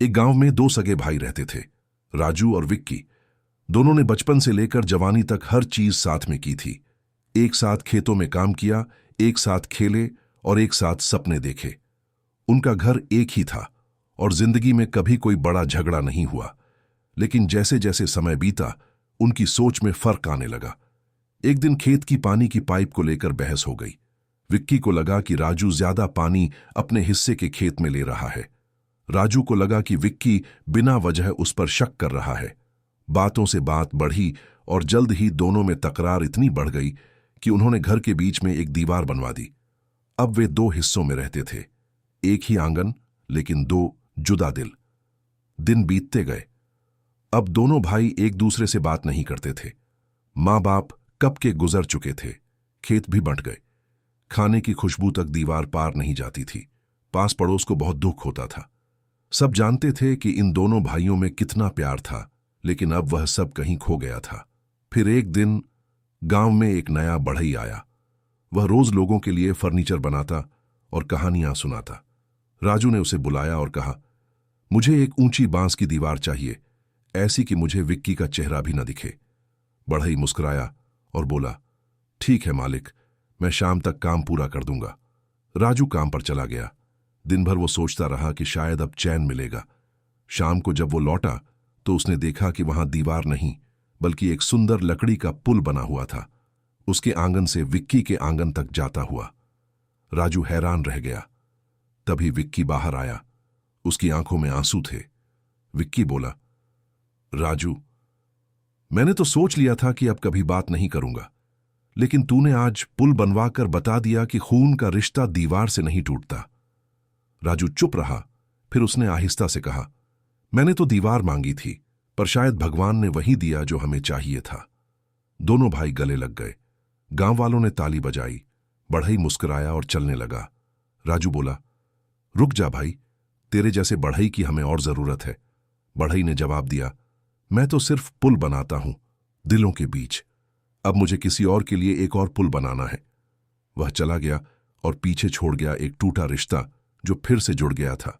एक गांव में दो सगे भाई रहते थे, राजू और विक्की। दोनों ने बचपन से लेकर जवानी तक हर चीज साथ में की थी। एक साथ खेतों में काम किया, एक साथ खेले और एक साथ सपने देखे। उनका घर एक ही था और जिंदगी में कभी कोई बड़ा झगड़ा नहीं हुआ। लेकिन जैसे जैसे समय बीता, उनकी सोच में फर्क आने लगा। एक दिन खेत की पानी की पाइप को लेकर बहस हो गई। विक्की को लगा कि राजू ज्यादा पानी अपने हिस्से के खेत में ले रहा है। राजू को लगा कि विक्की बिना वजह उस पर शक कर रहा है। बातों से बात बढ़ी और जल्द ही दोनों में तकरार इतनी बढ़ गई कि उन्होंने घर के बीच में एक दीवार बनवा दी। अब वे दो हिस्सों में रहते थे, एक ही आंगन लेकिन दो जुदा दिल। दिन बीतते गए। अब दोनों भाई एक दूसरे से बात नहीं करते थे। माँ बाप कब के गुजर चुके थे, खेत भी बंट गए। खाने की खुशबू तक दीवार पार नहीं जाती थी। पास पड़ोस को बहुत दुख होता था। सब जानते थे कि इन दोनों भाइयों में कितना प्यार था, लेकिन अब वह सब कहीं खो गया था। फिर एक दिन गांव में एक नया बढ़ई आया। वह रोज लोगों के लिए फर्नीचर बनाता और कहानियां सुनाता। राजू ने उसे बुलाया और कहा, मुझे एक ऊंची बांस की दीवार चाहिए, ऐसी कि मुझे विक्की का चेहरा भी न दिखे। बढ़ई मुस्कुराया और बोला, ठीक है मालिक, मैं शाम तक काम पूरा कर दूंगा। राजू काम पर चला गया। दिन भर वो सोचता रहा कि शायद अब चैन मिलेगा। शाम को जब वो लौटा तो उसने देखा कि वहां दीवार नहीं, बल्कि एक सुंदर लकड़ी का पुल बना हुआ था, उसके आंगन से विक्की के आंगन तक जाता हुआ। राजू हैरान रह गया। तभी विक्की बाहर आया। उसकी आंखों में आंसू थे। विक्की बोला, राजू, मैंने तो सोच लिया था कि अब कभी बात नहीं करूंगा, लेकिन तूने आज पुल बनवा कर बता दिया कि खून का रिश्ता दीवार से नहीं टूटता। राजू चुप रहा। फिर उसने आहिस्ता से कहा, मैंने तो दीवार मांगी थी, पर शायद भगवान ने वही दिया जो हमें चाहिए था। दोनों भाई गले लग गए। गांव वालों ने ताली बजाई। बढ़ई मुस्कुराया और चलने लगा। राजू बोला, रुक जा भाई, तेरे जैसे बढ़ई की हमें और जरूरत है। बढ़ई ने जवाब दिया, मैं तो सिर्फ पुल बनाता हूं, दिलों के बीच। अब मुझे किसी और के लिए एक और पुल बनाना है। वह चला गया और पीछे छोड़ गया एक टूटा रिश्ता जो फिर से जुड़ गया था।